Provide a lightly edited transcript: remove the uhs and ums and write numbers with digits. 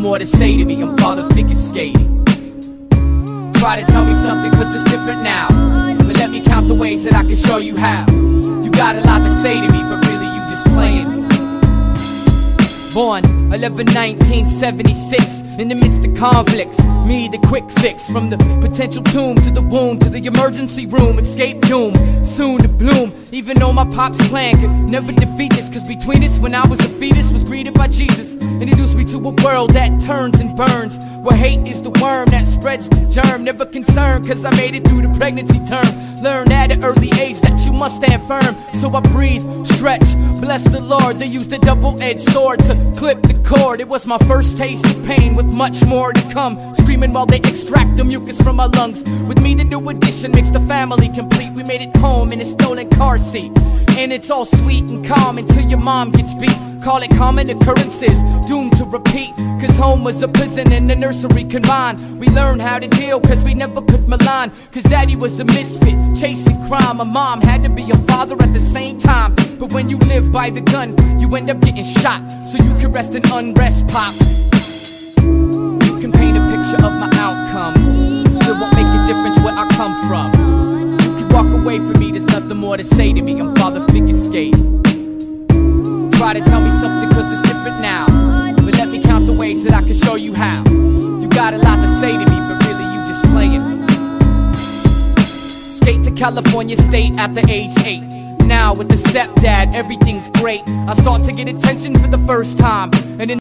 more to say to me, I'm father figure skating. Try to tell me something cause it's different now, but let me count the ways that I can show you how. You got a lot to say to me, but really you just playing me. Born 11/1976, in the midst of conflicts, me the quick fix. From the potential tomb to the womb to the emergency room, escape doom, soon to bloom. Even though my pop's plan could never defeat us, cause between us when I was a fetus was greeted by Jesus. Introduced me to a world that turns and burns, where hate is the worm that spreads the germ. Never concerned cause I made it through the pregnancy term. Learned at an early age that you must stand firm. So I breathe, stretch, bless the Lord. They used a double-edged sword to clip the cord. It was my first taste of pain with much more to come. Screaming while they extract the mucus from my lungs. With me the new addition makes the family complete. We made it home in a stolen car seat, and it's all sweet and calm until your mom gets beat. Call it common occurrences, doomed to repeat. Cause home was a prison and the nursery combined. We learned how to deal cause we never could malign. Cause daddy was a misfit, chasing crime. My mom had to be a father at the same time. But when you live by the gun, you end up getting shot, so you can rest in unrest, pop. You can paint a picture of my outcome, still won't make a difference where I come from. You can walk away from me, there's nothing more to say to me, I'm father figure skating. Try to tell me something cause it's different now, but let me count the ways that I can show you how. You got a lot to say to me, but really you just playing me. Skate to California State at the age 8. Now with the stepdad, everything's great. I start to get attention for the first time, and in